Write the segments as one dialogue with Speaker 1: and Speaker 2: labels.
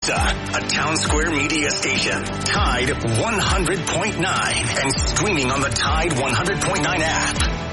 Speaker 1: A Town Square media station, Tide 100.9, and streaming on the Tide 100.9 app.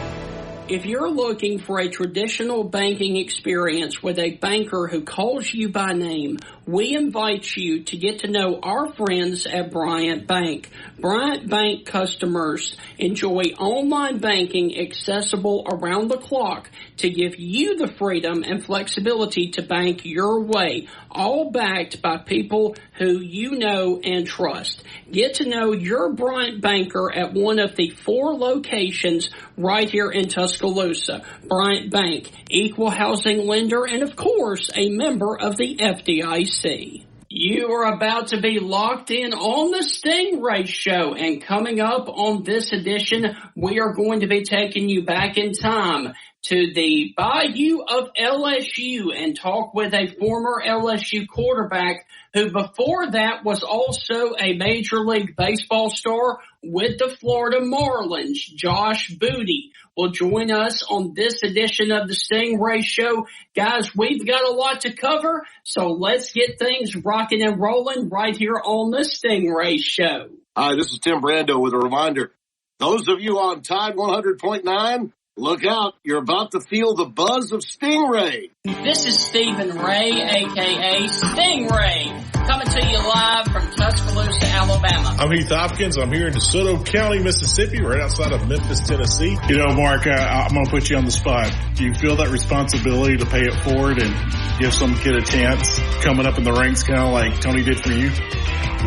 Speaker 2: If you're looking for a traditional banking experience with a banker who calls you by name, we invite you to get to know our friends at Bryant Bank. Bryant Bank customers enjoy online banking accessible around the clock to give you the freedom and flexibility to bank your way, all backed by people who you know and trust. Get to know your Bryant banker at one of the 4 locations right here in Tuscaloosa. Bryant Bank, equal housing lender, and of course, a member of the FDIC. You are about to be locked in on the Stingray Show, and coming up on this edition, we are going to be taking you back in time to the Bayou of LSU and talk with a former LSU quarterback who before that was also a Major League Baseball star with the Florida Marlins. Josh Booty will join us on this edition of the Stingray Show. Guys, we've got a lot to cover, so let's get things rocking and rolling right here on the Stingray Show.
Speaker 3: Hi, this is Tim Brando with a reminder. Those of you on Tide 100.9, look out, you're about to feel the buzz of Stingray.
Speaker 2: This is Stephen Ray, a.k.a. Stingray, coming to you live from Tuscaloosa, Alabama.
Speaker 4: I'm Heath Hopkins. I'm here in DeSoto County, Mississippi, right outside of Memphis, Tennessee. You know, Mark, I'm going to put you on the spot. Do you feel that responsibility to pay it forward and give some kid a chance coming up in the ranks, kind of like Tony did for you?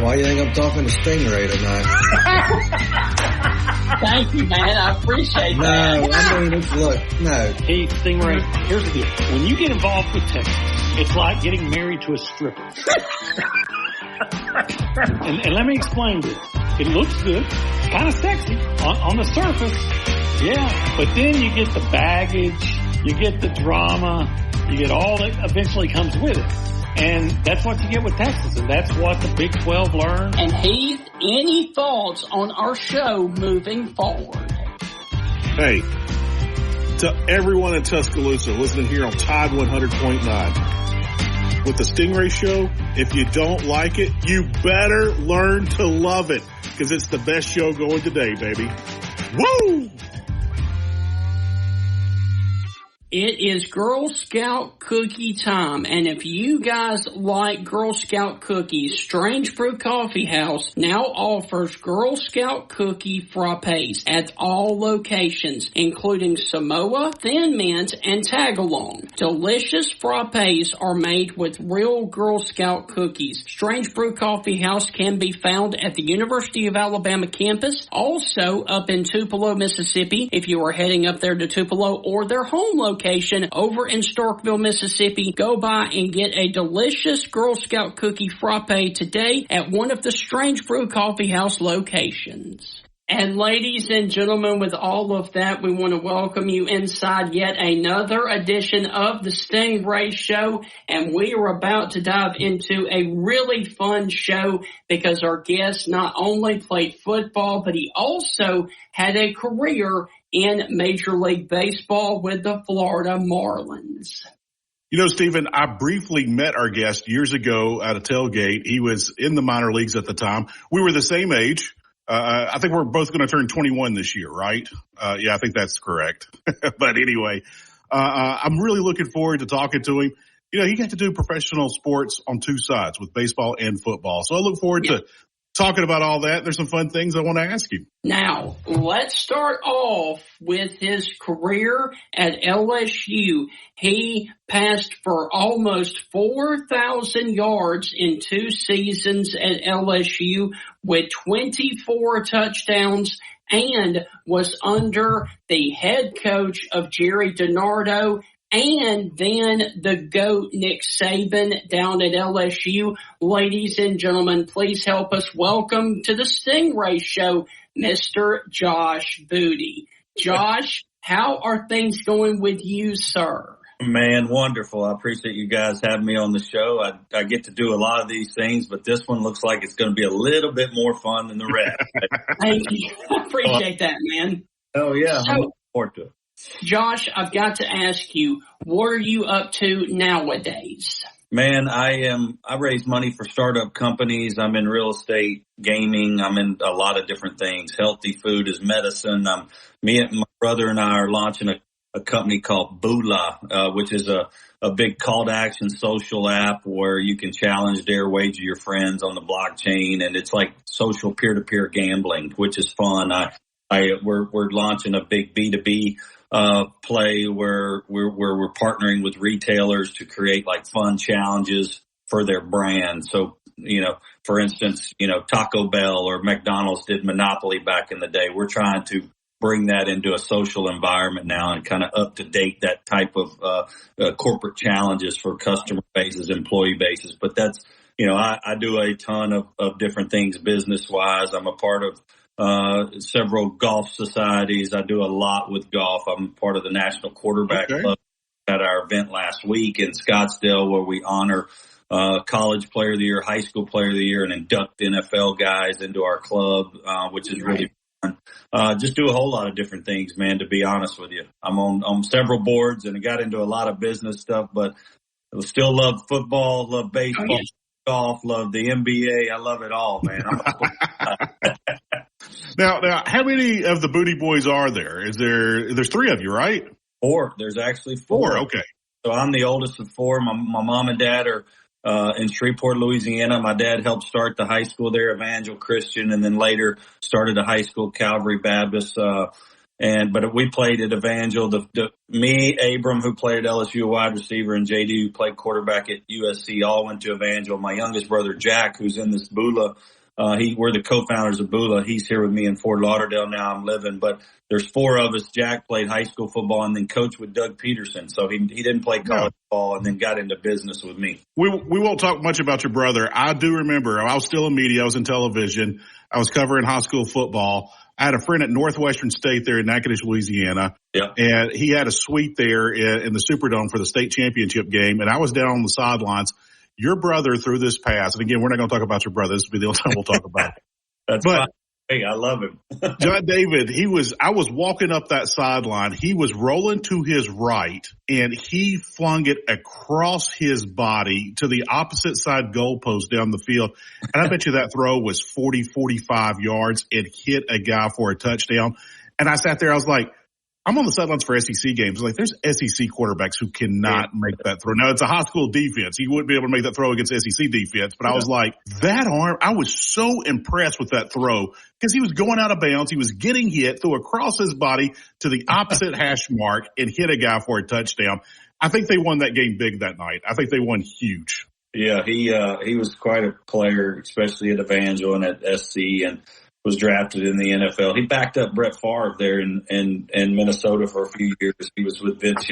Speaker 5: Why do you think I'm talking to Stingray tonight?
Speaker 2: Thank you, man. I appreciate that.
Speaker 5: No, I mean, look, no.
Speaker 6: Hey, Stingray, here's the deal. When you get involved with Texas, it's like getting married to a stripper. and let me explain this. It looks good, kind of sexy on the surface. Yeah, but then you get the baggage, you get the drama, you get all that eventually comes with it. And that's what you get with Texas, and that's what the Big 12 learned.
Speaker 2: And Heath, any thoughts on our show moving forward?
Speaker 4: Hey, to everyone in Tuscaloosa listening here on Tide 100.9. With the Stingray Show, if you don't like it, you better learn to love it, because it's the best show going today, baby. Woo!
Speaker 2: It is Girl Scout cookie time, and if you guys like Girl Scout cookies, Strange Brew Coffee House now offers Girl Scout cookie frappes at all locations, including Samoa, Thin Mint, and Tagalong. Delicious frappes are made with real Girl Scout cookies. Strange Brew Coffee House can be found at the University of Alabama campus, also up in Tupelo, Mississippi, if you are heading up there to Tupelo, or their home location over in Starkville, Mississippi. Go by and get a delicious Girl Scout cookie frappe today at one of the Strange Brew Coffee House locations. And ladies and gentlemen, with all of that, we want to welcome you inside yet another edition of the Stingray Show. And we are about to dive into a really fun show because our guest not only played football, but he also had a career in Major League Baseball with the Florida Marlins.
Speaker 4: You know, Stephen, I briefly met our guest years ago at a tailgate. He was in the minor leagues at the time. We were the same age. I think we're both going to turn 21 this year, right? Yeah, I think that's correct. But anyway, I'm really looking forward to talking to him. You know, he got to do professional sports on 2 sides with baseball and football. So I look forward to talking about all that. There's some fun things I want to ask you.
Speaker 2: Now, let's start off with his career at LSU. He passed for almost 4,000 yards in 2 seasons at LSU with 24 touchdowns and was under the head coach of Jerry DiNardo and then the GOAT Nick Saban down at LSU. Ladies and gentlemen, please help us welcome to the Stingray Show, Mr. Josh Booty. Josh, how are things going with you, sir?
Speaker 7: Man, wonderful. I appreciate you guys having me on the show. I get to do a lot of these things, but this one looks like it's going to be a little bit more fun than the rest.
Speaker 2: Thank you. I appreciate that, man.
Speaker 7: Oh, yeah. I'm looking forward to it.
Speaker 2: Josh, I've got to ask you, what are you up to nowadays?
Speaker 7: Man, I raise money for startup companies. I'm in real estate, gaming. I'm in a lot of different things. Healthy food is medicine. Me and my brother and I are launching a company called Bula, which is a big call to action social app where you can challenge, dare, wager your friends on the blockchain. And it's like social peer-to-peer gambling, which is fun. We're launching a big B2B play where we're partnering with retailers to create like fun challenges for their brand. So, for instance, Taco Bell or McDonald's did Monopoly back in the day. We're trying to bring that into a social environment now and kind of up to date that type of corporate challenges for customer bases, employee bases. But that's, I do a ton of different things business wise. I'm a part of several golf societies. I do a lot with golf. I'm part of the National Quarterback Club at our event last week in Scottsdale, where we honor college player of the year, high school player of the year, and induct NFL guys into our club, which is really fun. Just do a whole lot of different things, man, to be honest with you. I'm on several boards and I got into a lot of business stuff, but I still love football, love baseball, golf, love the NBA. I love it all, man.
Speaker 4: Now, how many of the Booty Boys are there? There's 3 of you, right?
Speaker 7: 4. There's actually 4.
Speaker 4: Okay.
Speaker 7: So I'm the oldest of 4. My mom and dad are in Shreveport, Louisiana. My dad helped start the high school there, Evangel Christian, and then later started a high school, Calvary Baptist. But we played at Evangel. Me, Abram, who played at LSU, wide receiver, and JD, who played quarterback at USC, all went to Evangel. My youngest brother, Jack, who's in this Bula, we're the co-founders of Bula. He's here with me in Fort Lauderdale now. I'm living, but there's 4 of us. Jack played high school football and then coached with Doug Peterson. So he didn't play college football and then got into business with me.
Speaker 4: We won't talk much about your brother. I do remember I was still in media. I was in television. I was covering high school football. I had a friend at Northwestern State there in Natchitoches, Louisiana.
Speaker 7: Yeah.
Speaker 4: And he had a suite there in the Superdome for the state championship game. And I was down on the sidelines. Your brother threw this pass, and again, we're not going to talk about your brother. This will be the only time we'll talk about it.
Speaker 7: That's fine. Hey, I love him.
Speaker 4: John David, I was walking up that sideline. He was rolling to his right, and he flung it across his body to the opposite side goalpost down the field. And I bet you that throw was 40, 45 yards. It hit a guy for a touchdown. And I sat there, I was like, I'm on the sidelines for SEC games. Like, there's SEC quarterbacks who cannot make that throw. Now, it's a high school defense. He wouldn't be able to make that throw against SEC defense. But I was like, that arm, I was so impressed with that throw because he was going out of bounds. He was getting hit, threw across his body to the opposite hash mark and hit a guy for a touchdown. I think they won that game big that night. I think they won huge.
Speaker 7: Yeah, he was quite a player, especially at Evangel and at SC, and was drafted in the NFL. He backed up Brett Favre there in Minnesota for a few years. He was with Vince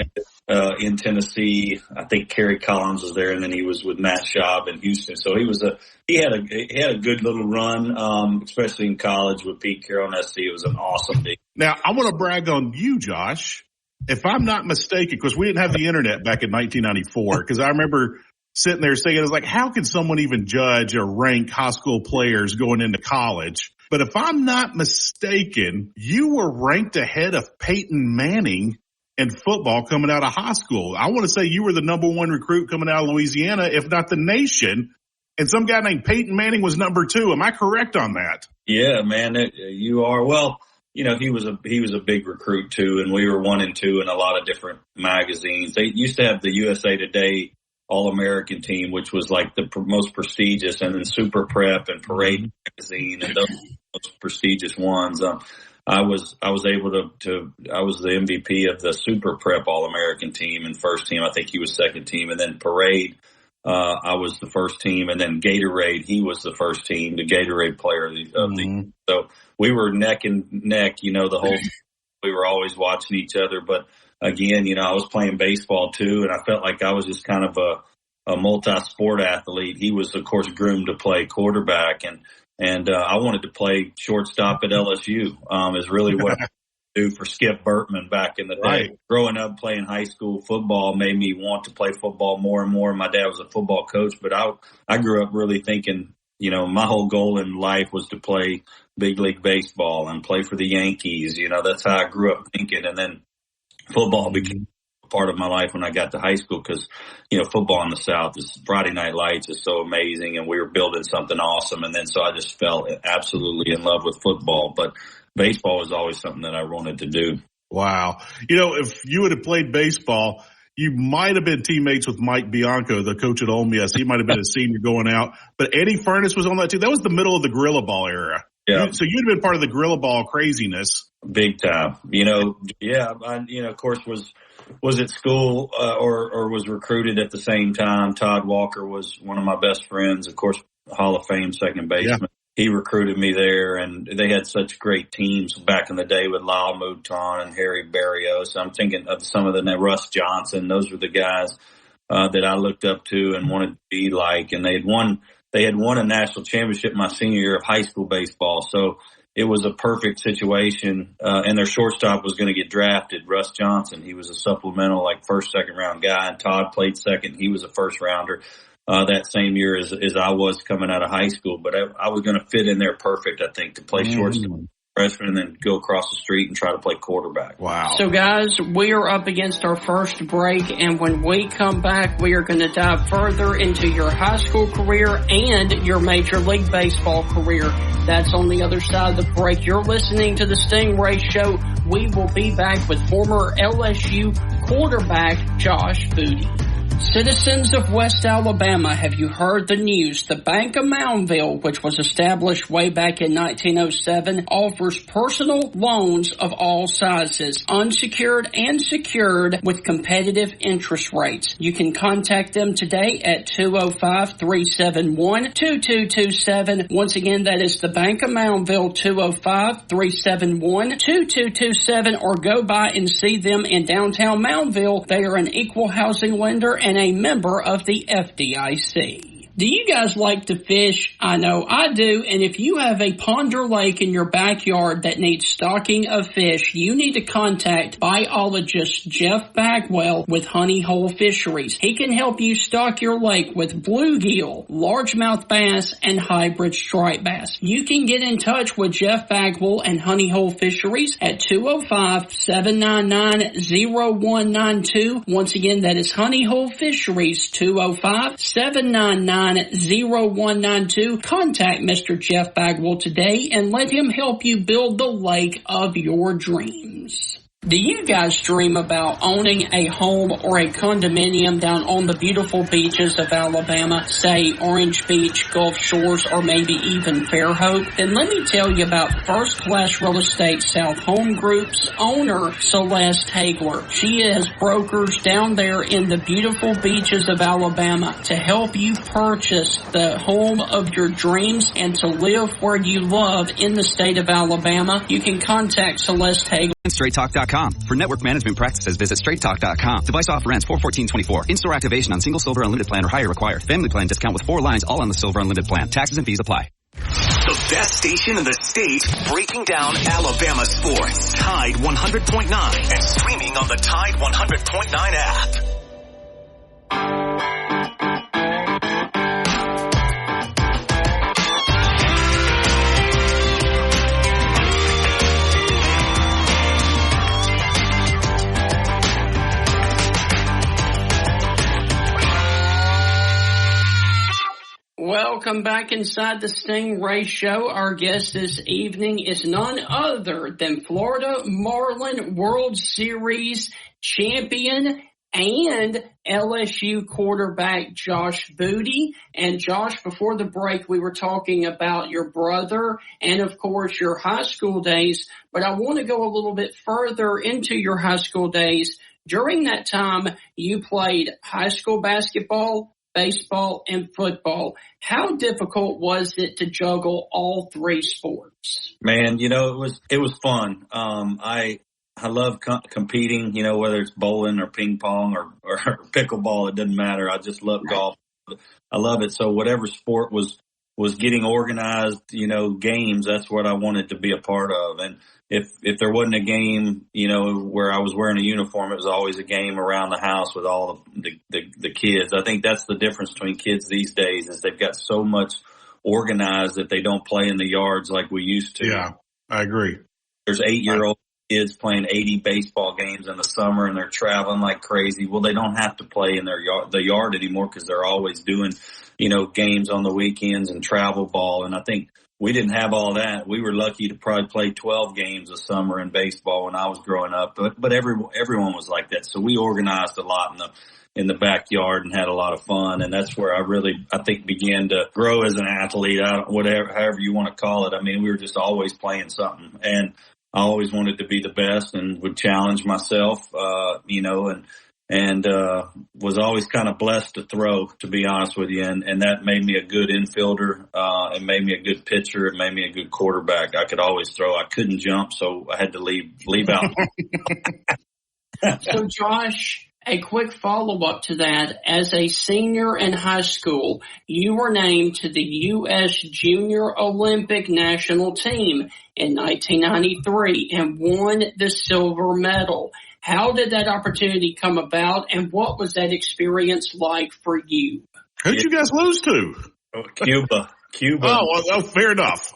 Speaker 7: in Tennessee. I think Kerry Collins was there, and then he was with Matt Schaub in Houston. So he had a good little run, especially in college with Pete Carroll and SC. It was an awesome day.
Speaker 4: Now, I want to brag on you, Josh. If I'm not mistaken, because we didn't have the internet back in 1994, because I remember sitting there saying, it was like, how can someone even judge or rank high school players going into college? But if I'm not mistaken, you were ranked ahead of Peyton Manning in football coming out of high school. I want to say you were the number 1 recruit coming out of Louisiana, if not the nation. And some guy named Peyton Manning was number 2. Am I correct on that?
Speaker 7: Yeah, man, you are. Well, he was a big recruit too, and we were 1 and 2 in a lot of different magazines. They used to have the USA Today All-American team, which was like the most prestigious, and then Super Prep and Parade magazine and those most prestigious ones. I was able to I was the MVP of the Super Prep All-American team and first team. I think he was second team, and then Parade, I was the first team, and then Gatorade, he was the first team, the Gatorade player of the. So we were neck and neck, the whole. We were always watching each other, but again, I was playing baseball too, and I felt like I was just kind of a multi-sport athlete. He was, of course, groomed to play quarterback, and I wanted to play shortstop at LSU. Is really what I do for Skip Burtman back in the day.
Speaker 4: Right.
Speaker 7: Growing up playing high school football made me want to play football more and more. My dad was a football coach, but I grew up really thinking, my whole goal in life was to play big league baseball and play for the Yankees. That's how I grew up thinking, and then football became a part of my life when I got to high school because, football in the South is Friday Night Lights is so amazing and we were building something awesome. And then so I just fell absolutely in love with football. But baseball was always something that I wanted to do.
Speaker 4: Wow. If you would have played baseball, you might have been teammates with Mike Bianco, the coach at Ole Miss. He might have been a senior going out. But Eddie Furness was on that, too. That was the middle of the Gorilla Ball era.
Speaker 7: Yeah.
Speaker 4: So you'd have been part of the Gorilla Ball craziness.
Speaker 7: Big time. Of course, was at school or was recruited at the same time. Todd Walker was one of my best friends, of course, Hall of Fame second baseman. Yeah. He recruited me there, and they had such great teams back in the day with Lyle Mouton and Harry Barrios. I'm thinking of some of the Russ Johnson. Those were the guys that I looked up to and wanted to be like. And they had won a national championship my senior year of high school baseball. So it was a perfect situation. And their shortstop was going to get drafted, Russ Johnson. He was a supplemental, first, second round guy. And Todd played second. He was a first rounder. That same year as I was coming out of high school, but I was going to fit in there perfect, I think, to play shortstop freshman and then go across the street and try to play quarterback.
Speaker 4: Wow.
Speaker 2: So guys, we are up against our first break, and when we come back, we are going to dive further into your high school career and your Major League Baseball career. That's on the other side of the break. You're listening to the Stingray Show. We will be back with former LSU quarterback Josh Booty. Citizens of West Alabama, have you heard the news? The Bank of Moundville, which was established way back in 1907, offers personal loans of all sizes, unsecured and secured, with competitive interest rates. You can contact them today at 205-371-2227. Once again, that is the Bank of Moundville, 205-371-2227, or go by and see them in downtown Moundville. They are an equal housing lender and a member of the FDIC. Do you guys like to fish? I know I do, and if you have a pond or lake in your backyard that needs stocking of fish, you need to contact biologist Jeff Bagwell with Honey Hole Fisheries. He can help you stock your lake with bluegill, largemouth bass, and hybrid striped bass. You can get in touch with Jeff Bagwell and Honey Hole Fisheries at 205-799-0192. Once again, that is Honey Hole Fisheries, 205-799-0192. Contact Mr. Jeff Bagwell today and let him help you build the lake of your dreams. Do you guys dream about owning a home or a condominium down on the beautiful beaches of Alabama, say Orange Beach, Gulf Shores, or maybe even Fairhope? Then let me tell you about First Class Real Estate South Home Group's owner, Celeste Hagler. She has brokers down there in the beautiful beaches of Alabama to help you purchase the home of your dreams and to live where you love in the state of Alabama. You can contact Celeste Hagler.
Speaker 8: StraightTalk.com. For network management practices, visit StraightTalk.com. Device off rents 41424. In-store activation on single Silver Unlimited plan or higher required. Family plan discount with 4 lines, all on the Silver Unlimited plan. Taxes and fees apply.
Speaker 1: The best station in the state, breaking down Alabama sports. Tide 100.9 and streaming on the Tide 100.9 app.
Speaker 2: Welcome back inside the Stingray Show. Our guest this evening is none other than Florida Marlin World Series champion and LSU quarterback Josh Booty. And Josh, before the break, we were talking about your brother and, of course, your high school days. But I want to go a little bit further into your high school days. During that time, you played high school basketball, baseball, and football. How difficult was it to juggle all 3 sports?
Speaker 7: Man, it was fun. I love competing, whether it's bowling or ping pong or pickleball, it doesn't matter. I just love golf. I love it. So whatever sport was getting organized, games, that's what I wanted to be a part of. And if there wasn't a game, where I was wearing a uniform, it was always a game around the house with all the kids. I think that's the difference between kids these days is they've got so much organized that they don't play in the yards like we used to.
Speaker 4: Yeah, I agree.
Speaker 7: There's 8-year-old kids playing 80 baseball games in the summer and they're traveling like crazy. Well, they don't have to play in the yard anymore because they're always doing, games on the weekends and travel ball. And I think we didn't have all that. We were lucky to probably play 12 games a summer in baseball when I was growing up, but everyone was like that. So we organized a lot in the backyard and had a lot of fun. And that's where I think began to grow as an athlete, however you want to call it. I mean, we were just always playing something, and I always wanted to be the best and would challenge myself, and was always kind of blessed to throw, to be honest with you. And that made me a good infielder. It made me a good pitcher. It made me a good quarterback. I could always throw. I couldn't jump, so I had to leave out.
Speaker 2: So, Josh, a quick follow-up to that. As a senior in high school, you were named to the U.S. Junior Olympic national team in 1993 and won the silver medal. How did that opportunity come about, and what was that experience like for you?
Speaker 4: Who'd you guys lose to?
Speaker 7: Cuba.
Speaker 4: Oh, well, fair enough.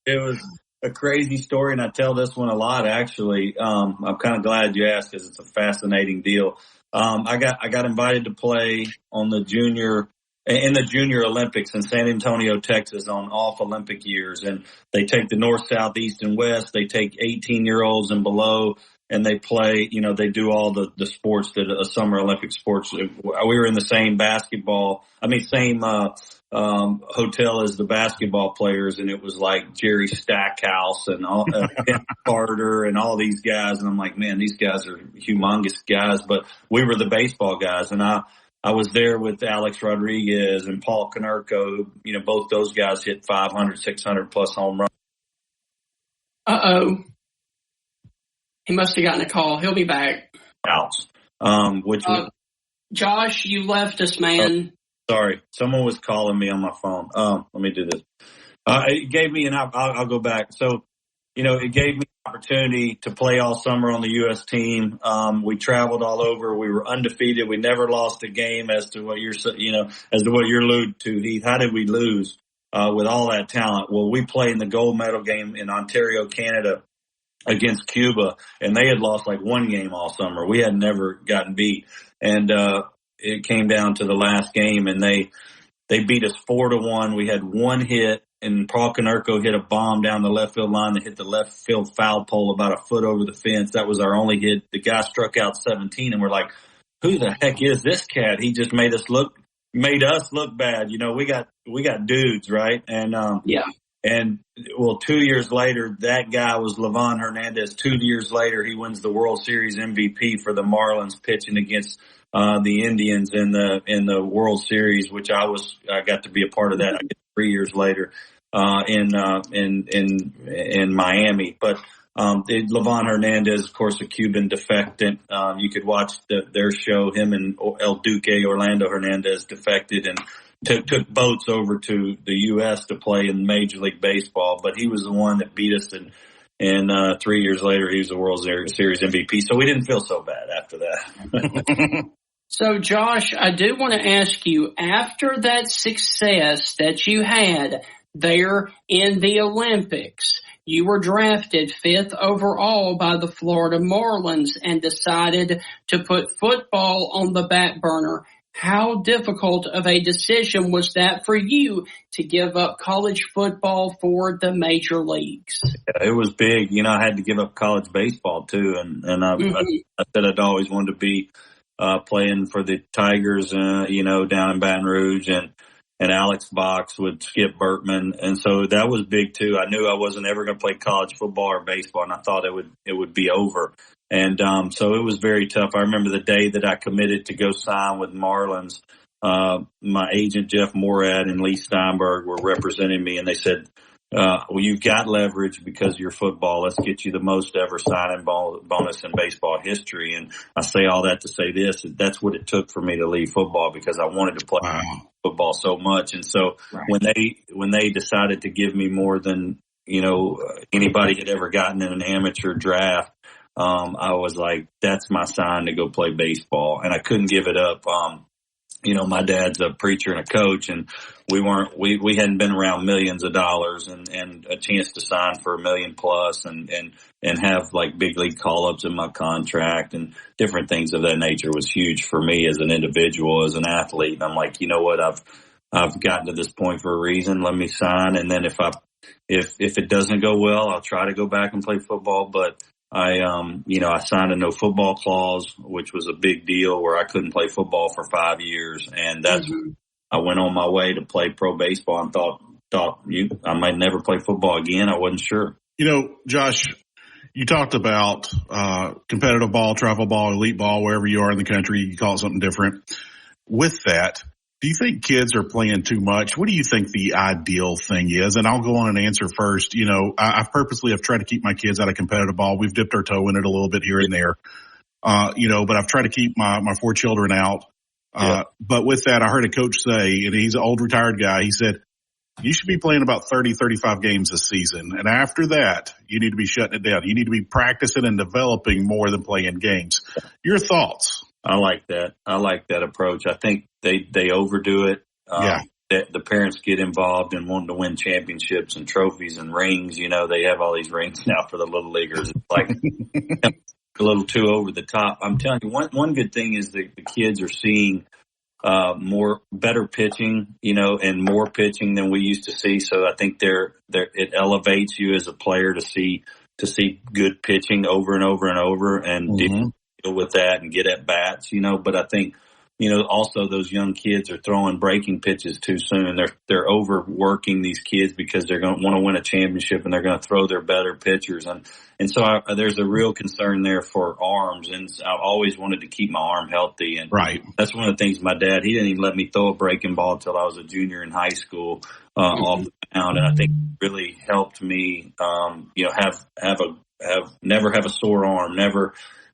Speaker 7: It was a crazy story, and I tell this one a lot, actually. I'm kind of glad you asked because it's a fascinating deal. I got invited to play in the Junior Olympics in San Antonio, Texas on off Olympic years. And they take the north, south, east, and west. They take 18-year-olds and below, and they play, they do all the sports that summer Olympic sports. We were in the same hotel as the basketball players, and it was like Jerry Stackhouse and all, Carter and all these guys. And I'm like, man, these guys are humongous guys, but we were the baseball guys. And I was there with Alex Rodriguez and Paul Konerko. Both those guys hit 500, 600 plus home runs.
Speaker 2: Uh-oh. He must have gotten a call. He'll be back.
Speaker 7: Ouch.
Speaker 2: Josh, you left us, man.
Speaker 7: Sorry. Someone was calling me on my phone. Let me do this. It gave me I'll go back. So, it gave me an opportunity to play all summer on the U.S. team. We traveled all over. We were undefeated. We never lost a game as to what you're alluding to, Heath. How did we lose, with all that talent? Well, we played in the gold medal game in Ontario, Canada against Cuba, and they had lost like one game all summer. We had never gotten beat. And, it came down to the last game, and they beat us 4-1. We had one hit, and Paul Konerko hit a bomb down the left field line that hit the left field foul pole about a foot over the fence. That was our only hit. The guy struck out 17, and we're like, who the heck is this cat? He just made us look bad. We got dudes, right? And,
Speaker 2: yeah.
Speaker 7: And, 2 years later, that guy was Livan Hernandez. 2 years later, he wins the World Series MVP for the Marlins, pitching against the Indians in the World Series, which I got to be a part of that 3 years later in Miami. But Livan Hernandez, of course, a Cuban defectant. You could watch their show. Him and El Duque, Orlando Hernandez, defected and took boats over to the U.S. to play in Major League Baseball. But he was the one that beat us, and 3 years later, he was the World Series MVP. So we didn't feel so bad after that.
Speaker 2: So, Josh, I do want to ask you, after that success that you had there in the Olympics, you were drafted 5th overall by the Florida Marlins and decided to put football on the back burner. How difficult of a decision was that for you to give up college football for the major leagues?
Speaker 7: Yeah, it was big. I had to give up college baseball too. And I said I'd always wanted to be playing for the Tigers, down in Baton Rouge, and Alex Box with Skip Bertman. And so that was big too. I knew I wasn't ever going to play college football or baseball, and I thought it would be over. And so it was very tough. I remember the day that I committed to go sign with Marlins. My agent, Jeff Morad, and Lee Steinberg were representing me, and they said, well, you've got leverage because you're football. Let's get you the most ever signing bonus in baseball history. And I say all that to say this: that's what it took for me to leave football, because I wanted to play football so much. And so when they decided to give me more than anybody had ever gotten in an amateur draft, I was like, that's my sign to go play baseball, and I couldn't give it up. my dad's a preacher and a coach, and we hadn't been around millions of dollars and a chance to sign for $1 million plus and have like big league call-ups in my contract and different things of that nature was huge for me as an individual, as an athlete. And I'm like, you know what, I've gotten to this point for a reason. Let me sign. And then if it doesn't go well, I'll try to go back and play football. But I signed a no football clause, which was a big deal where I couldn't play football for 5 years. And that's, I went on my way to play pro baseball and thought I might never play football again. I wasn't sure.
Speaker 4: Josh, you talked about, competitive ball, travel ball, elite ball, wherever you are in the country, you call it something different. With that, do you think kids are playing too much? What do you think the ideal thing is? And I'll go on and answer first. I purposely have tried to keep my kids out of competitive ball. We've dipped our toe in it a little bit here and there. But I've tried to keep my 4 children out. But with that, I heard a coach say, and he's an old retired guy, he said, you should be playing about 30, 35 games a season. And after that, you need to be shutting it down. You need to be practicing and developing more than playing games. Your thoughts?
Speaker 7: I like that approach. I think they overdo it. The parents get involved in wanting to win championships and trophies and rings. They have all these rings now for the little leaguers. It's like a little too over the top. I'm telling you, one good thing is that the kids are seeing better pitching, and more pitching than we used to see. So I think it elevates you as a player to see good pitching over and over and over and deal with that and get at bats, but I think, also those young kids are throwing breaking pitches too soon, and they're overworking these kids because they're going to want to win a championship and they're going to throw their better pitchers. And so there's a real concern there for arms. And I always wanted to keep my arm healthy. And that's one of the things my dad, he didn't even let me throw a breaking ball until I was a junior in high school, off the mound. And I think it really helped me, never have a sore arm,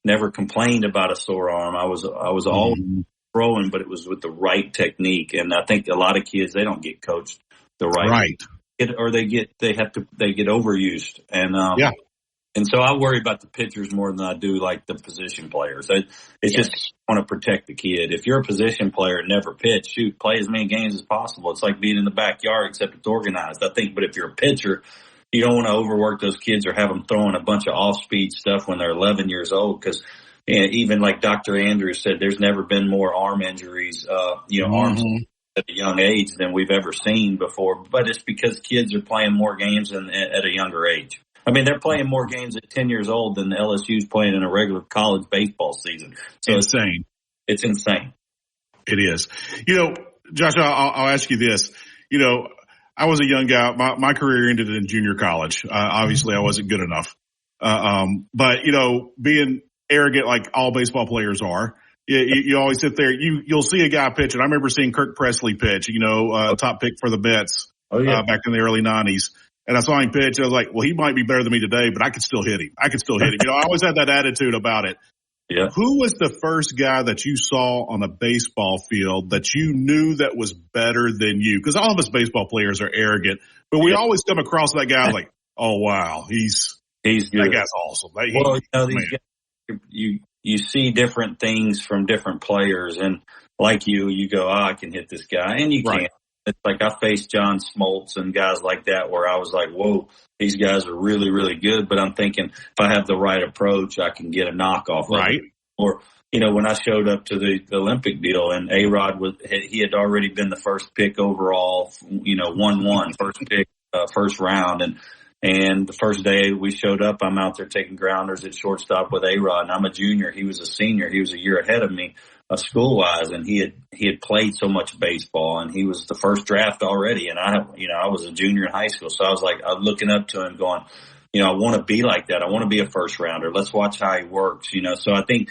Speaker 7: never complained about a sore arm. I was always throwing, but it was with the right technique. And I think a lot of kids, they don't get coached the right. Or they get overused. And so I worry about the pitchers more than I do like the position players. It's just want to protect the kid. If you're a position player and never pitch, play as many games as possible. It's like being in the backyard, except it's organized, I think. But if you're a pitcher, you don't want to overwork those kids or have them throwing a bunch of off-speed stuff when they're 11 years old, because even like Dr. Andrews said, there's never been more arm injuries, arms at a young age than we've ever seen before. But it's because kids are playing more games at a younger age. I mean, they're playing more games at 10 years old than the LSU's playing in a regular college baseball season. So
Speaker 4: insane.
Speaker 7: It's insane.
Speaker 4: It is. Josh, I'll ask you this. I was a young guy. My career ended in junior college. Obviously, I wasn't good enough. But being arrogant like all baseball players are, you always sit there. You'll see a guy pitch, and I remember seeing Kirk Presley pitch. Top pick for the Mets back in the early '90s. And I saw him pitch, and I was like, well, he might be better than me today, but I could still hit him. I always had that attitude about it.
Speaker 7: Yeah.
Speaker 4: Who was the first guy that you saw on a baseball field that you knew that was better than you? Because all of us baseball players are arrogant, but we always come across that guy like, oh, wow, he's good. That guy's awesome.
Speaker 7: These guys, you see different things from different players, and like you go, I can hit this guy, and you can't. It's like I faced John Smoltz and guys like that where I was like, whoa, these guys are really, really good. But I'm thinking if I have the right approach, I can get a knockoff.
Speaker 4: Right.
Speaker 7: Or, when I showed up to the Olympic deal and A-Rod he had already been the first pick overall, 1-1, first pick, first round. And the first day we showed up, I'm out there taking grounders at shortstop with A-Rod, and I'm a junior. He was a senior. He was a year ahead of me. School-wise, and he had played so much baseball, and he was the first draft already, and I was a junior in high school, so I was like, I'm looking up to him going, I want to be like that. I want to be a first rounder. Let's watch how he works, So I think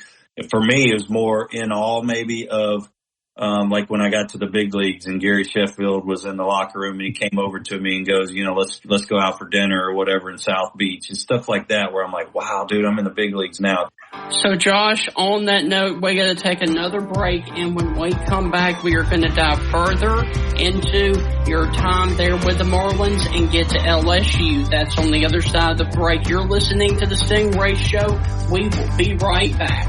Speaker 7: for me, it was more in awe maybe of, like when I got to the big leagues and Gary Sheffield was in the locker room and he came over to me and goes, let's go out for dinner or whatever in South Beach and stuff like that, where I'm like, wow, dude, I'm in the big leagues now.
Speaker 2: So Josh, on that note, we got to take another break, and when we come back, we are going to dive further into your time there with the Marlins and get to LSU. That's on the other side of the break. You're listening to the Stingray Show. We will be right back.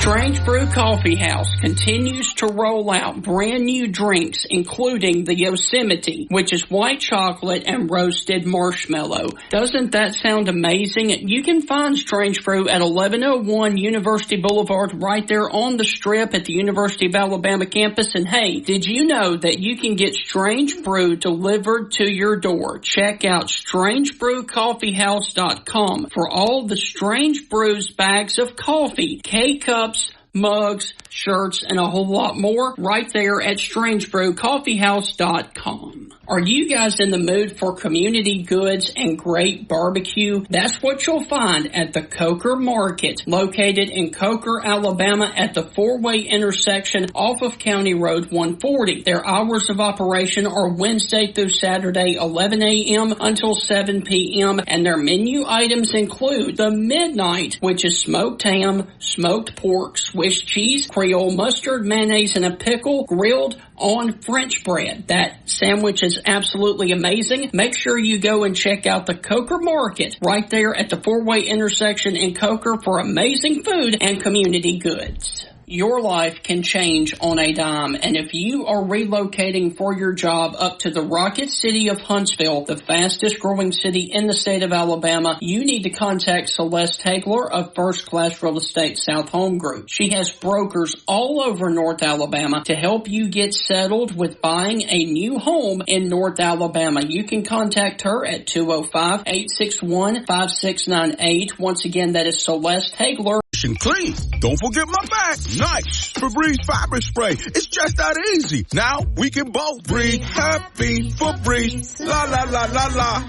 Speaker 2: Strange Brew Coffee House continues to roll out brand new drinks, including the Yosemite, which is white chocolate and roasted marshmallow. Doesn't that sound amazing? You can find Strange Brew at 1101 University Boulevard right there on the Strip at the University of Alabama campus. And hey, did you know that you can get Strange Brew delivered to your door? Check out StrangeBrewCoffeehouse.com for all the Strange Brews bags of coffee, K-Cups, mugs, shirts, and a whole lot more right there at StrangeBrewCoffeehouse.com. Are you guys in the mood for community goods and great barbecue? That's what you'll find at the Coker Market, located in Coker, Alabama at the four-way intersection off of County Road 140. Their hours of operation are Wednesday through Saturday, 11 a.m. until 7 p.m., and their menu items include the Midnight, which is smoked ham, smoked pork, Swiss cheese, Creole mustard, mayonnaise, and a pickle, grilled on French bread. That sandwich is absolutely amazing. Make sure you go and check out the Coker Market right there at the four-way intersection in Coker for amazing food and community goods. Your life can change on a dime, and if you are relocating for your job up to the Rocket City of Huntsville, the fastest growing city in the state of Alabama, you need to contact Celeste Hagler of First Class Real Estate South Home Group. She has brokers all over North Alabama to help you get settled with buying a new home in North Alabama. You can contact her at 205-861-5698. Once again, that is Celeste Hagler.
Speaker 9: Clean. Don't forget my bag. Nice. Febreze fabric spray. It's just that easy. Now we can both breathe. Happy Febreze. La la la la la.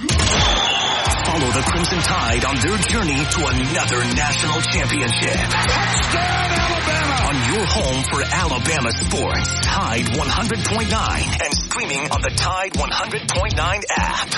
Speaker 1: Follow the Crimson Tide on their journey to another national championship.
Speaker 9: Touchdown, Alabama.
Speaker 1: On your home for Alabama sports, Tide 100.9 and streaming on the Tide 100.9 app.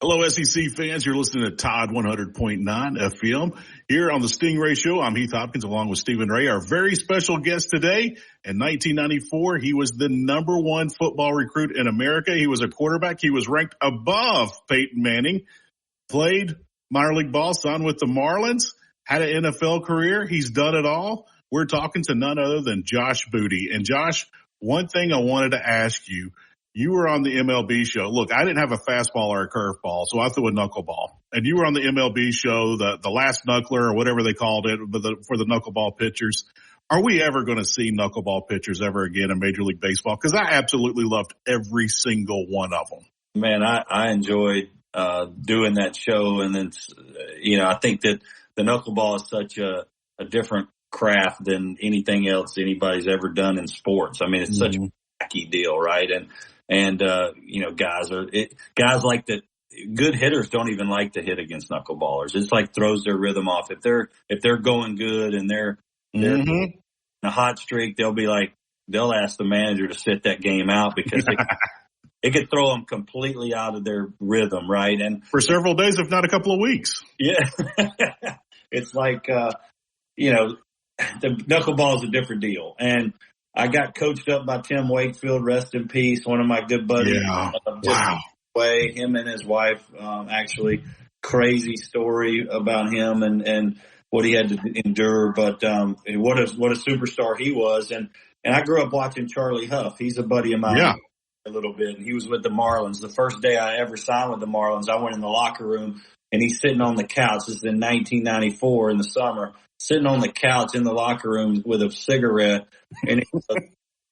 Speaker 4: Hello, SEC fans. You're listening to Tide 100.9 FM. Here on the Stingray Show, I'm Heath Hopkins along with Stephen Ray. Our very special guest today. In 1994, he was the number one football recruit in America. He was a quarterback. He was ranked above Peyton Manning. Played minor league ball, signed with the Marlins. Had an NFL career. He's done it all. We're talking to none other than Josh Booty. And Josh, one thing I wanted to ask you. You were on the MLB show. Look, I didn't have a fastball or a curveball, so I threw a knuckleball. And you were on the MLB show, the last knuckler or whatever they called it, for the knuckleball pitchers. Are we ever going to see knuckleball pitchers ever again in Major League Baseball? Because I absolutely loved every single one of them.
Speaker 7: Man, I enjoyed doing that show. And then, I think that the knuckleball is such a different craft than anything else anybody's ever done in sports. I mean, it's such a wacky deal, right? And guys like that. Good hitters don't even like to hit against knuckleballers. It's like throws their rhythm off. If they're going good and they're in a hot streak, they'll ask the manager to sit that game out because it could throw them completely out of their rhythm, right? And
Speaker 4: for several days, if not a couple of weeks.
Speaker 7: Yeah, it's like the knuckleball is a different deal. And I got coached up by Tim Wakefield, rest in peace, one of my good buddies.
Speaker 4: Yeah.
Speaker 7: Wow. Him and his wife, actually, crazy story about him and what he had to endure. But what a superstar he was. And I grew up watching Charlie Huff. He's a buddy of mine a little bit. And he was with the Marlins. The first day I ever signed with the Marlins, I went in the locker room, and he's sitting on the couch. This is in 1994 in the summer. Sitting on the couch in the locker room with a cigarette, and he goes,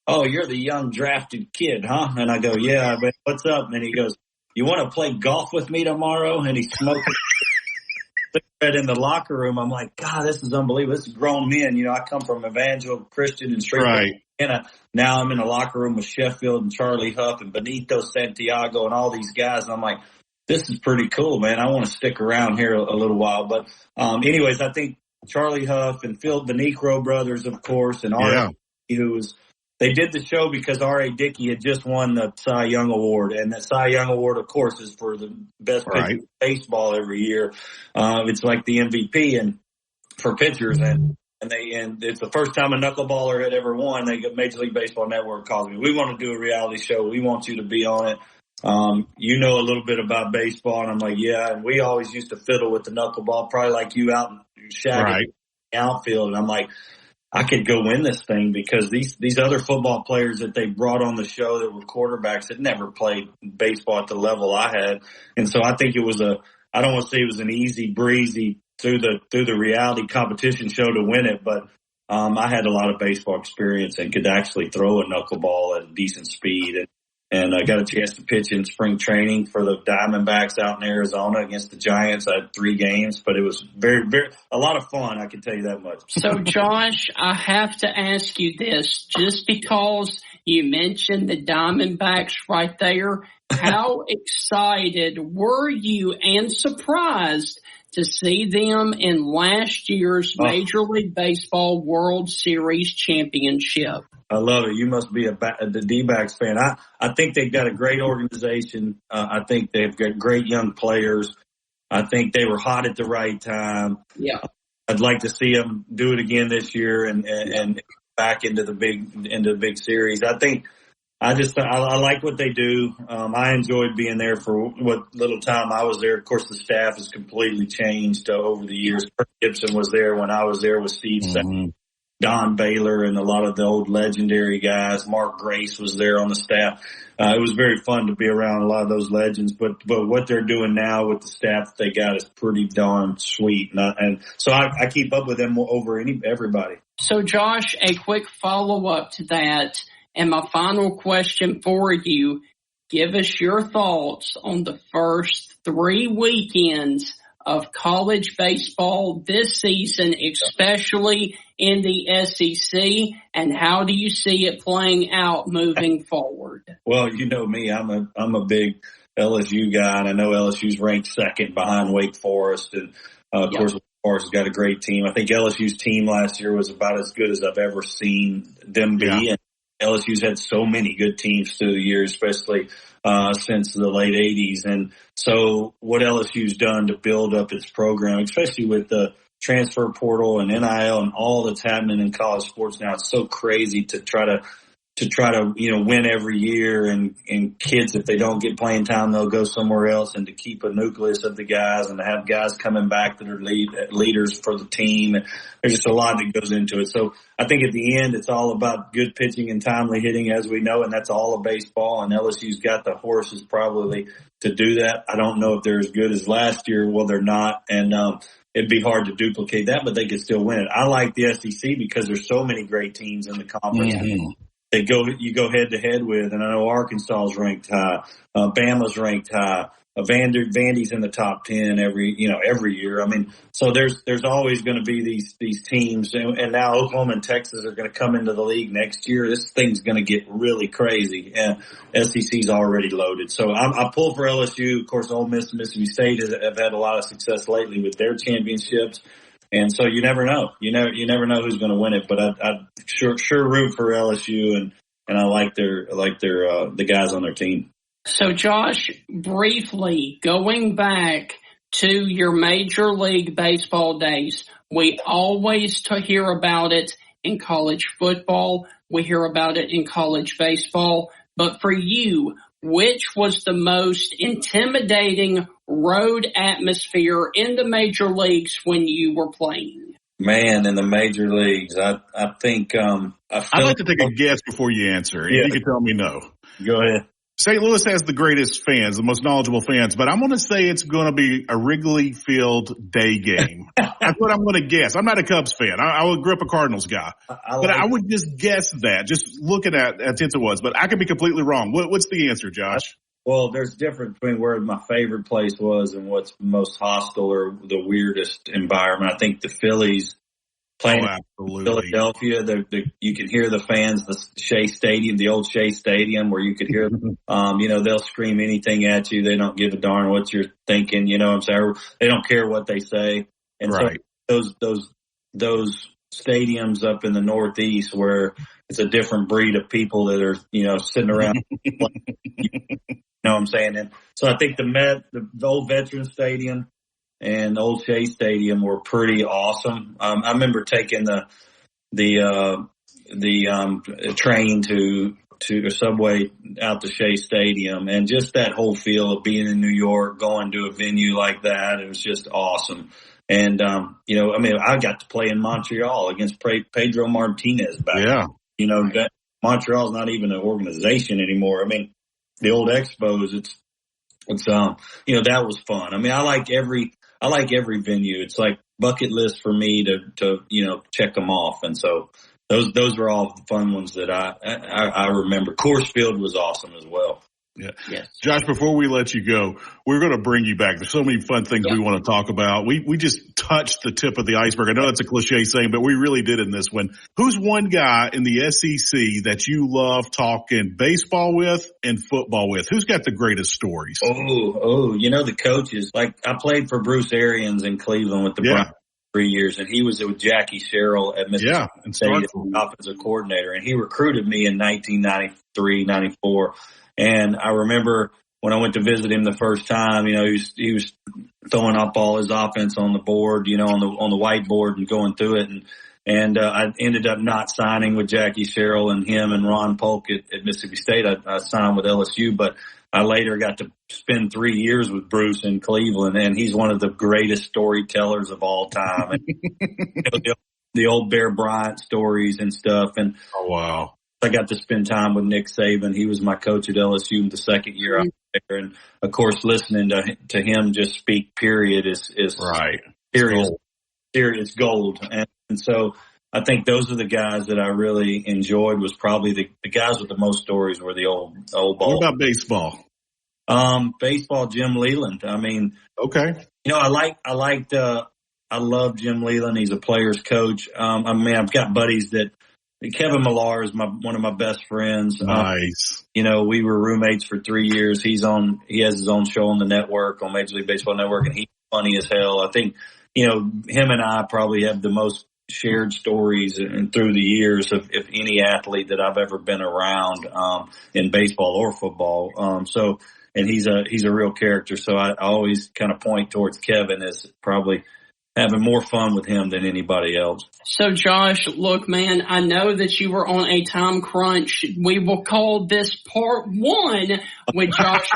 Speaker 7: "Oh, you're the young drafted kid, huh?" And I go, "Yeah, but what's up?" And he goes, "You want to play golf with me tomorrow?" And he's smoking cigarette in the locker room. I'm like, God, this is unbelievable. This is grown men. I come from Evangel Christian and Street.
Speaker 4: Right.
Speaker 7: Now I'm in a locker room with Sheffield and Charlie Huff and Benito Santiago and all these guys. And I'm like, this is pretty cool, man. I want to stick around here a little while. But anyways, I think Charlie Huff and Phil, the Necro brothers, of course, and Art, who was they did the show because R.A. Dickey had just won the Cy Young Award. And the Cy Young Award, of course, is for the best pitcher in baseball every year. It's like the MVP and for pitchers. And it's the first time a knuckleballer had ever won. Major League Baseball Network calls me. We want to do a reality show. We want you to be on it. You know a little bit about baseball. And I'm like, yeah. And we always used to fiddle with the knuckleball, probably like you out in shagging the outfield. And I'm like, I could go win this thing because these other football players that they brought on the show that were quarterbacks had never played baseball at the level I had. And so I think it was I don't want to say it was an easy breezy through the reality competition show to win it, but I had a lot of baseball experience and could actually throw a knuckleball at decent speed. And I got a chance to pitch in spring training for the Diamondbacks out in Arizona against the Giants. I had 3 games, but it was a lot of fun. I can tell you that much.
Speaker 2: So, Josh, I have to ask you this, just because you mentioned the Diamondbacks right there. How excited were you and surprised to see them in last year's Major League Baseball World Series championship?
Speaker 7: I love it. You must be the D-backs fan. I think they've got a great organization. I think they've got great young players. I think they were hot at the right time.
Speaker 2: Yeah.
Speaker 7: I'd like to see them do it again this year and back into the big series. I like what they do. I enjoyed being there for what little time I was there. Of course, the staff has completely changed over the years. Kirk Gibson was there when I was there with Steve Sapp, Don Baylor, and a lot of the old legendary guys. Mark Grace was there on the staff. It was very fun to be around a lot of those legends. But what they're doing now with the staff that they got is pretty darn sweet. And so I keep up with them over everybody.
Speaker 2: So, Josh, a quick follow-up to that. And my final question for you, give us your thoughts on the first 3 weekends of college baseball this season, especially in the SEC, and how do you see it playing out moving forward?
Speaker 7: Well, you know me, I'm a big LSU guy, and I know LSU's ranked second behind Wake Forest, and of course, Wake Forest has got a great team. I think LSU's team last year was about as good as I've ever seen them be. Yeah. And LSU's had so many good teams through the years, especially since the late 80s. And so what LSU's done to build up its program, especially with the transfer portal and NIL and all that's happening in college sports now, it's so crazy to try to win every year, and kids, if they don't get playing time, they'll go somewhere else, and to keep a nucleus of the guys and to have guys coming back that are leaders for the team. And there's just a lot that goes into it. So I think at the end, it's all about good pitching and timely hitting, as we know, and that's all of baseball. And LSU's got the horses probably to do that. I don't know if they're as good as last year. Well, they're not. And, it'd be hard to duplicate that, but they could still win it. I like the SEC because there's so many great teams in the conference. Mm-hmm. You go head to head with, and I know Arkansas is ranked high, Bama's ranked high, Vandy's in the top 10 every year. I mean, so there's always going to be these teams, and now Oklahoma and Texas are going to come into the league next year. This thing's going to get really crazy, and SEC's already loaded. So I pull for LSU. Of course, Ole Miss and Mississippi State have had a lot of success lately with their championships. And so you never know. You never know who's going to win it. But I sure root for LSU, and I like the guys on their team.
Speaker 2: So, Josh, briefly going back to your Major League Baseball days, we always hear about it in college football. We hear about it in college baseball. But for you, which was the most intimidating road atmosphere in the major leagues when you were playing?
Speaker 7: Man, in the major leagues, I think
Speaker 4: I'd like to take a guess before you answer. Yeah. You can tell me no.
Speaker 7: Go ahead.
Speaker 4: St. Louis has the greatest fans, the most knowledgeable fans, but I'm going to say it's going to be a Wrigley Field day game. That's what I'm going to guess. I'm not a Cubs fan. I grew up a Cardinals guy. I would just guess that, just looking at since it was. But I could be completely wrong. What's the answer, Josh?
Speaker 7: Well, there's a difference between where my favorite place was and what's most hostile or the weirdest environment. I think the Phillies playing in Philadelphia, you can hear the fans, the Shea Stadium, the old Shea Stadium, where you could hear, they'll scream anything at you. They don't give a darn what you're thinking. You know what I'm saying? They don't care what they say. And right. So those stadiums up in the Northeast where it's a different breed of people that are, sitting around. You know what I'm saying? And so I think the old Veterans Stadium and Old Shea Stadium were pretty awesome. I remember taking the train to a subway out to Shea Stadium, and just that whole feel of being in New York, going to a venue like that, it was just awesome. And, I got to play in Montreal against Pedro Martinez back. Yeah. Montreal's not even an organization anymore. I mean, the old Expos, it's that was fun. I mean, I like every venue. It's like bucket list for me to check them off. And so those were all the fun ones that I remember. Coors Field was awesome as well.
Speaker 4: Yeah. Yes. Josh, before we let you go, we're going to bring you back. There's so many fun things we want to talk about. We just touched the tip of the iceberg. I know that's a cliche saying, but we really did in this one. Who's one guy in the SEC that you love talking baseball with and football with? Who's got the greatest stories?
Speaker 7: The coaches. Like, I played for Bruce Arians in Cleveland with the Browns 3 years, and he was with Jackie Sherrill at Mississippi State as offensive coordinator, and he recruited me in 1993, 94. And I remember when I went to visit him the first time, he was throwing up all his offense on the board, on the whiteboard and going through it. And I ended up not signing with Jackie Sherrill and him and Ron Polk at Mississippi State. I signed with LSU, but I later got to spend 3 years with Bruce in Cleveland, and he's one of the greatest storytellers of all time. And, the old Bear Bryant stories and stuff. And
Speaker 4: oh, wow.
Speaker 7: I got to spend time with Nick Saban. He was my coach at LSU the second year I was there. And, of course, listening to him just speak, period, is
Speaker 4: right.
Speaker 7: Serious. It's gold. And so I think those are the guys that I really enjoyed. Was probably the guys with the most stories were the old ball.
Speaker 4: What about baseball?
Speaker 7: Baseball, Jim Leland. I mean,
Speaker 4: okay.
Speaker 7: I love Jim Leland. He's a player's coach. I've got buddies that. Kevin Millar is one of my best friends.
Speaker 4: Nice.
Speaker 7: We were roommates for 3 years. He has his own show on the network, on Major League Baseball Network, and he's funny as hell. I think, him and I probably have the most shared stories and through the years of any athlete that I've ever been around, in baseball or football. And he's a real character. So I always kind of point towards Kevin as probably having more fun with him than anybody else.
Speaker 2: So, Josh, look, man, I know that you were on a time crunch. We will call this part 1 with Josh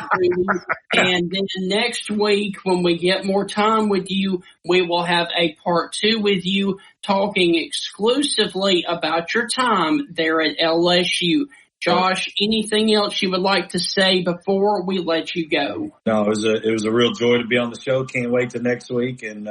Speaker 2: and then next week, when we get more time with you, we will have a part 2 with you talking exclusively about your time there at LSU. Josh, anything else you would like to say before we let you go?
Speaker 7: No, it was a real joy to be on the show. Can't wait till next week, and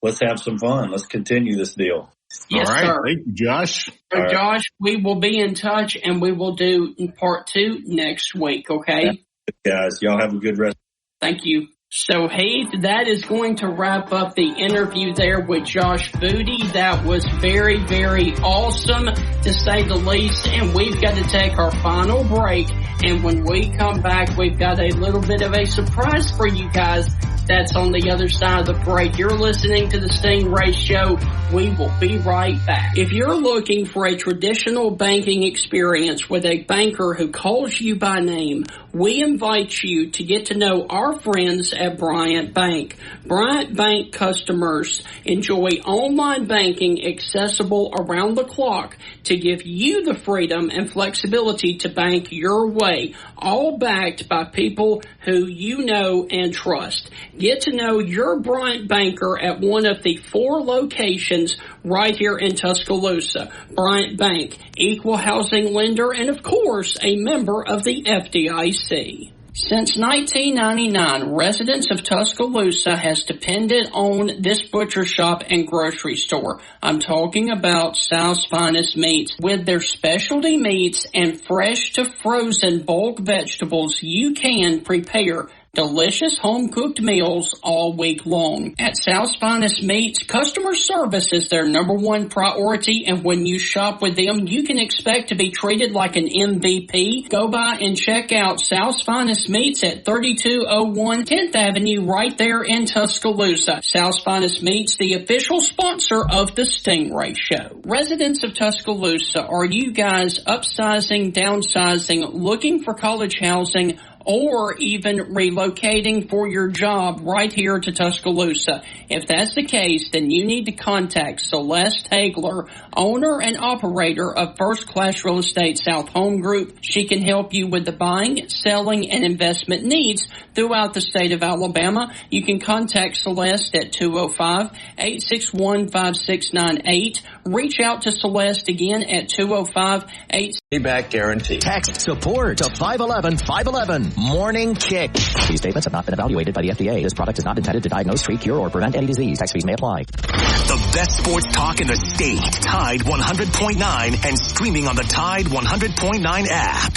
Speaker 7: let's have some fun. Let's continue this deal.
Speaker 2: Yes,
Speaker 4: all right.
Speaker 2: Sir.
Speaker 4: Thank you, Josh.
Speaker 2: So, Josh, we will be in touch, and we will do part 2 next week, okay?
Speaker 7: Guys, y'all have a good rest.
Speaker 2: Thank you. So, Heath, that is going to wrap up the interview there with Josh Booty. That was very, very awesome, to say the least. And we've got to take our final break. And when we come back, we've got a little bit of a surprise for you guys. That's on the other side of the break. You're listening to the Stingray Show. We will be right back. If you're looking for a traditional banking experience with a banker who calls you by name, we invite you to get to know our friends at Bryant Bank. Bryant Bank customers enjoy online banking accessible around the clock to give you the freedom and flexibility to bank your way, all backed by people who you know and trust. Get to know your Bryant banker at one of the 4 locations right here in Tuscaloosa. Bryant Bank, equal housing lender, and of course, a member of the FDIC. Since 1999, residents of Tuscaloosa has depended on this butcher shop and grocery store. I'm talking about South's Finest Meats. With their specialty meats and fresh to frozen bulk vegetables, you can prepare delicious home-cooked meals all week long. At South's Finest Meats, customer service is their number one priority, and when you shop with them, you can expect to be treated like an MVP. Go by and check out South's Finest Meats at 3201 10th Avenue right there in Tuscaloosa. South's Finest Meats, the official sponsor of the Stingray Show. Residents of Tuscaloosa, are you guys upsizing, downsizing, looking for college housing, or even relocating for your job right here to Tuscaloosa? If that's the case, then you need to contact Celeste Hagler, owner and operator of First Class Real Estate South Home Group. She can help you with the buying, selling, and investment needs throughout the state of Alabama. You can contact Celeste at 205-861-5698. Reach out to Celeste again at 205-8...
Speaker 10: Payback guarantee.
Speaker 11: Text support to 511-511. Morning Kick. These statements have not been evaluated by the FDA. This product is not intended to diagnose, treat, cure, or prevent any disease. Tax fees may apply.
Speaker 1: The best sports talk in the state. Tide 100.9 and streaming on the Tide 100.9 app.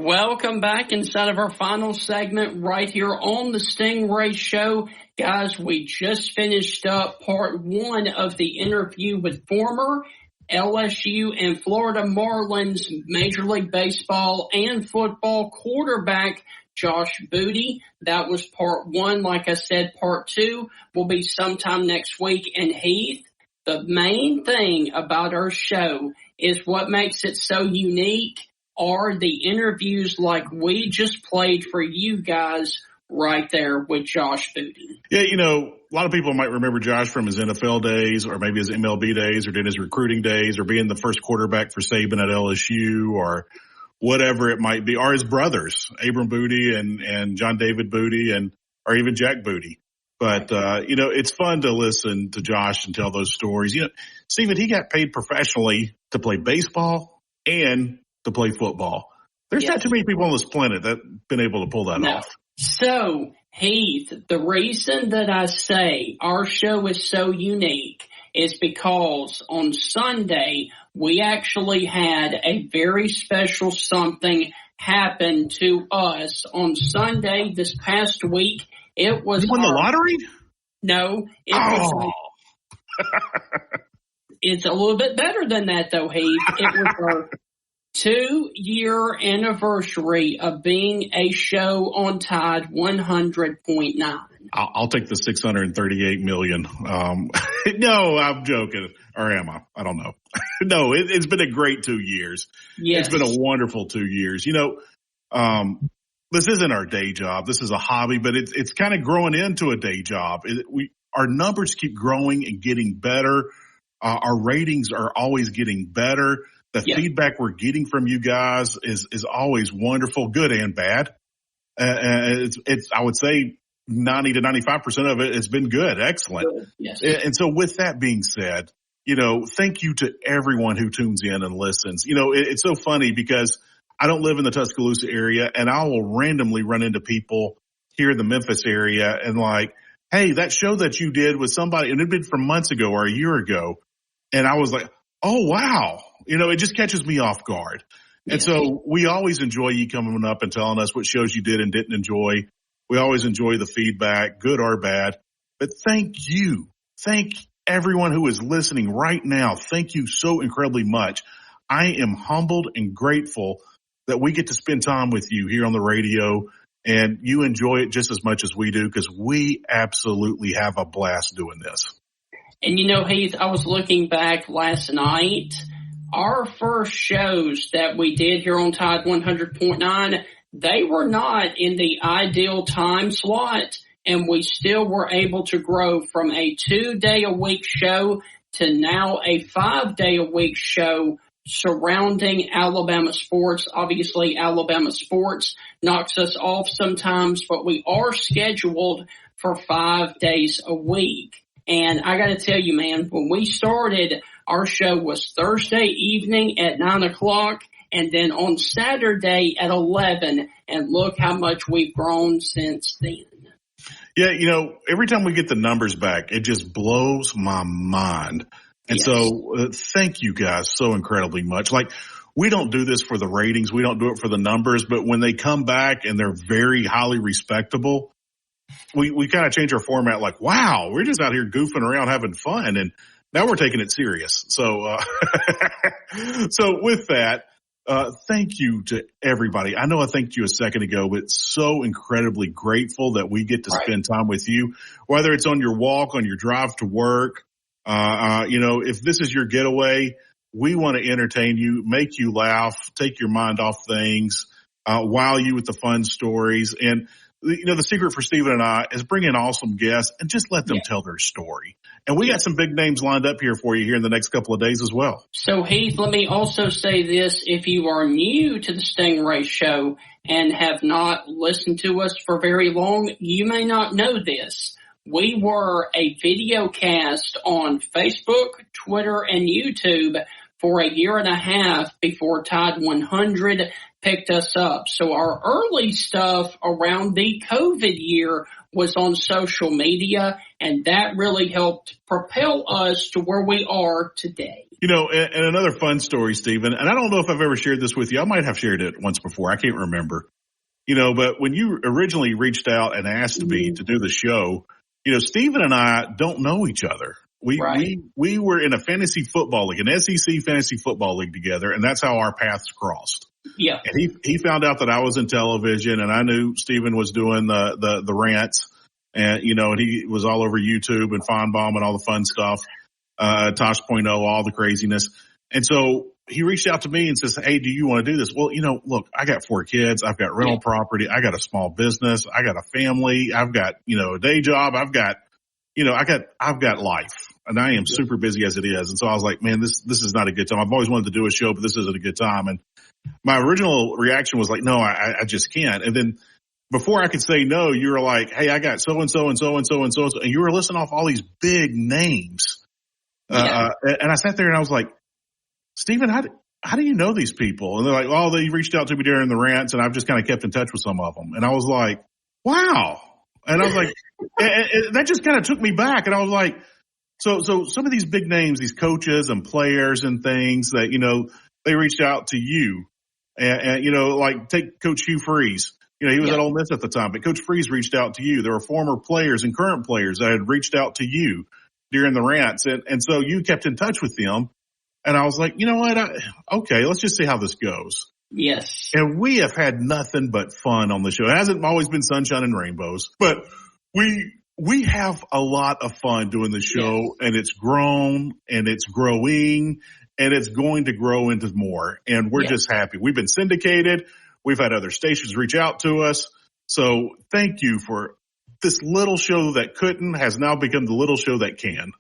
Speaker 2: Welcome back inside of our final segment right here on the Stingray Show. Guys, we just finished up part one of the interview with former LSU and Florida Marlins Major League Baseball and football quarterback Josh Booty. That was part one. Like I said, part two will be sometime next week. And Heath, the main thing about our show is what makes it so unique are the interviews like we just played for you guys right there with Josh Booty.
Speaker 4: Yeah, you know, a lot of people might remember Josh from his NFL days or maybe his MLB days or did his recruiting days or being the first quarterback for Saban at LSU or whatever it might be, or his brothers, Abram Booty and John David Booty or even Jack Booty. But, you know, it's fun to listen to Josh and tell those stories. You know, Stephen, he got paid professionally to play baseball and to play football. There's not too many people on this planet that have been able to pull that off.
Speaker 2: So, Heath, the reason that I say our show is so unique is because on Sunday, we actually had a very special something happen to us. On Sunday this past week, it was...
Speaker 4: You won the lottery?
Speaker 2: No. It's a little bit better than that, though, Heath. It was our 2-year anniversary of being a show on Tide 100.9.
Speaker 4: I'll take the 638 million. No, I'm joking. Or am I? I don't know. No, it's been a great 2 years.
Speaker 2: Yes.
Speaker 4: It's been a wonderful 2 years. You know, this isn't our day job. This is a hobby, but it's kind of growing into a day job. Our numbers keep growing and getting better. Our ratings are always getting better. The feedback we're getting from you guys is always wonderful, good and bad. It's I would say 90 to 95% of it has been good, excellent.
Speaker 2: Good. Yes.
Speaker 4: And so with that being said, you know, thank you to everyone who tunes in and listens. You know, it's so funny because I don't live in the Tuscaloosa area and I will randomly run into people here in the Memphis area and like, hey, that show that you did with somebody, and it'd been from months ago or a year ago. And I was like, oh, wow. You know, it just catches me off guard. And so we always enjoy you coming up and telling us what shows you did and didn't enjoy. We always enjoy the feedback, good or bad. But thank you. Thank everyone who is listening right now. Thank you so incredibly much. I am humbled and grateful that we get to spend time with you here on the radio and you enjoy it just as much as we do because we absolutely have a blast doing this.
Speaker 2: And you know, Heath, I was looking back last night. Our first shows that we did here on Tide 100.9, they were not in the ideal time slot, and we still were able to grow from a 2-day-a-week show to now a 5-day-a-week show surrounding Alabama sports. Obviously, Alabama sports knocks us off sometimes, but we are scheduled for 5 days a week. And I got to tell you, man, when we started, our show was Thursday evening at 9 o'clock, and then on Saturday at 11. And look how much we've grown since then.
Speaker 4: Yeah, every time we get the numbers back, it just blows my mind. And so thank you guys so incredibly much. Like, we don't do this for the ratings. We don't do it for the numbers. But when they come back and they're very highly respectable, we kind of change our format. Like, wow, we're just out here goofing around having fun. And now we're taking it serious. So, so with that, thank you to everybody. I know I thanked you a second ago, but so incredibly grateful that we get to spend time with you, whether it's on your walk, on your drive to work. If this is your getaway, we want to entertain you, make you laugh, take your mind off things, wow you with the fun stories. And, the secret for Stephen and I is bring in awesome guests and just let them tell their story. And we got some big names lined up here for you here in the next couple of days as well.
Speaker 2: So, Heath, let me also say this. If you are new to the Stingray Show and have not listened to us for very long, you may not know this. We were a video cast on Facebook, Twitter, and YouTube for a year and a half before Tide 100 picked us up. So our early stuff around the COVID year was on social media, and that really helped propel us to where we are today.
Speaker 4: And another fun story, Stephen, and I don't know if I've ever shared this with you. I might have shared it once before. I can't remember. But when you originally reached out and asked me to do the show, Stephen and I don't know each other. We were in a fantasy football league, an SEC fantasy football league together, and that's how our paths crossed.
Speaker 2: Yeah.
Speaker 4: And he found out that I was in television, and I knew Stephen was doing the rants, and and he was all over YouTube and Feinbaum and all the fun stuff, Tosh.0, all the craziness. And so he reached out to me and says, "Hey, do you want to do this?" Well, look, I got 4 kids, I've got rental property, I got a small business, I got a family, I've got a day job, I've got life. And I am super busy as it is. And so I was like, man, this is not a good time. I've always wanted to do a show, but this isn't a good time. And my original reaction was like, no, I just can't. And then before I could say no, you were like, hey, I got so-and-so and so-and-so and so-and-so. And you were listing off all these big names. And I sat there and I was like, Stephen, how do you know these people? And they're like, oh, they reached out to me during the rants and I've just kind of kept in touch with some of them. And I was like, wow. And I was like, and that just kind of took me back. And I was like, so some of these big names, these coaches and players and things that, they reached out to you and like take Coach Hugh Freeze. He was at Ole Miss at the time, but Coach Freeze reached out to you. There were former players and current players that had reached out to you during the rants. And so you kept in touch with them. And I was like, you know what? Okay, let's just see how this goes.
Speaker 2: Yes.
Speaker 4: And we have had nothing but fun on the show. It hasn't always been sunshine and rainbows, but we have a lot of fun doing the show, and it's grown and it's growing and it's going to grow into more. And we're just happy. We've been syndicated. We've had other stations reach out to us. So thank you for this little show that couldn't has now become the little show that can.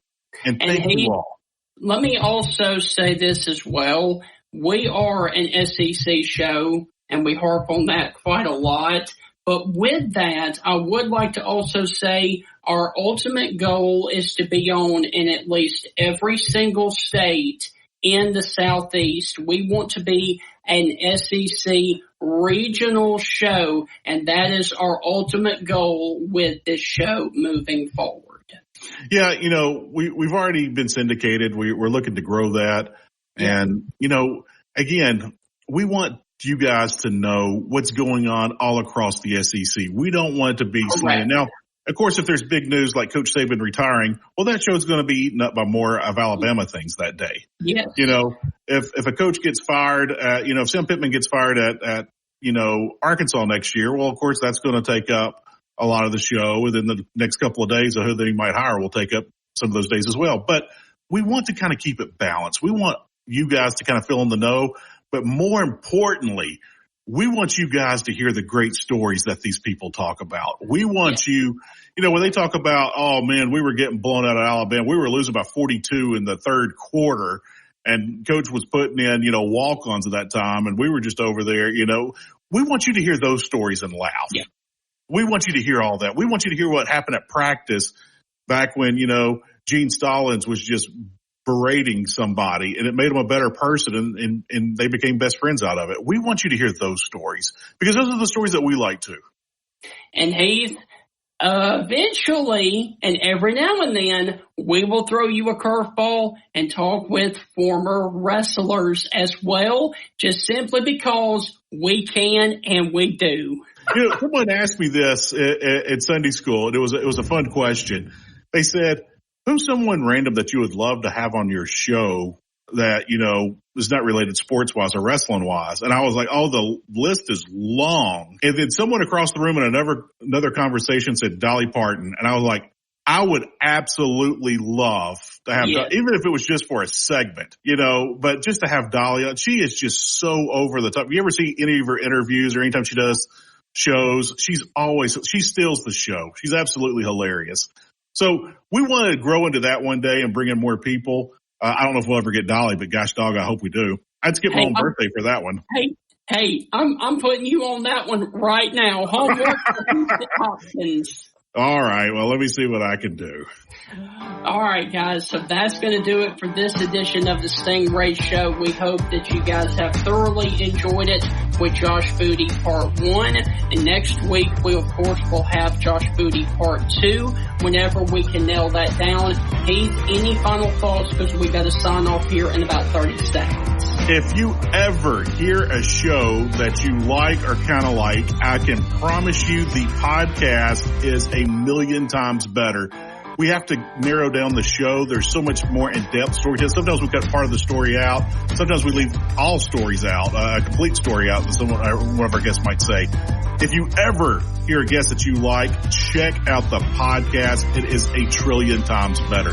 Speaker 4: And thank you all.
Speaker 2: Let me also say this as well. We are an SEC show, and we harp on that quite a lot. But with that, I would like to also say our ultimate goal is to be on in at least every single state in the Southeast. We want to be an SEC regional show, and that is our ultimate goal with this show moving forward.
Speaker 4: Yeah, we've already been syndicated. We're looking to grow that. And, again, we want you guys to know what's going on all across the SEC. We don't want it to be slanted. Now, of course, if there's big news like Coach Saban retiring, well, that show's going to be eaten up by more of Alabama things that day.
Speaker 2: Yes.
Speaker 4: If a coach gets fired, if Sam Pittman gets fired at Arkansas next year, well, of course, that's going to take up a lot of the show. Within the next couple of days, who they might hire will take up some of those days as well. But we want to kind of keep it balanced. We want you guys to kind of fill in the know. But more importantly, we want you guys to hear the great stories that these people talk about. We want you, when they talk about, oh man, we were getting blown out of Alabama. We were losing by 42 in the third quarter, and coach was putting in, walk-ons at that time, and we were just over there, we want you to hear those stories and laugh.
Speaker 2: Yeah.
Speaker 4: We want you to hear all that. We want you to hear what happened at practice back when, Gene Stallings was just berating somebody and it made them a better person and they became best friends out of it. We want you to hear those stories because those are the stories that we like too.
Speaker 2: And Heath, eventually, and every now and then, we will throw you a curveball and talk with former wrestlers as well, just simply because we can and we do.
Speaker 4: You know, someone asked me this at Sunday school, and it was a fun question. They said, who's someone random that you would love to have on your show that, you know, is not related sports-wise or wrestling-wise? And I was like, oh, the list is long. And then someone across the room in another conversation said Dolly Parton. And I was like, I would absolutely love to have, even if it was just for a segment, you know, but just to have Dolly on. She is just so over the top. You ever see any of her interviews or anytime she does shows? She steals the show. She's absolutely hilarious. So we want to grow into that one day and bring in more people. I don't know if we'll ever get Dolly, but gosh dog, I hope we do. I'd skip my own birthday for that one.
Speaker 2: Hey, I'm putting you on that one right now. Homework for Hopkins.
Speaker 4: All right. Well, let me see what I can do.
Speaker 2: All right, guys. So that's going to do it for this edition of the Stingray Show. We hope that you guys have thoroughly enjoyed it with Josh Foodie Part 1. And next week, we, of course, will have Josh Foodie Part 2 whenever we can nail that down. Heath, any final thoughts? Because we got to sign off here in about 30 seconds.
Speaker 4: If you ever hear a show that you like or kind of like, I can promise you the podcast is a million times better. We have to narrow down the show. There's so much more in-depth storytelling. Sometimes we cut part of the story out. Sometimes we leave all stories out, a complete story out, as one of our guests might say. If you ever hear a guest that you like, check out the podcast. It is a trillion times better.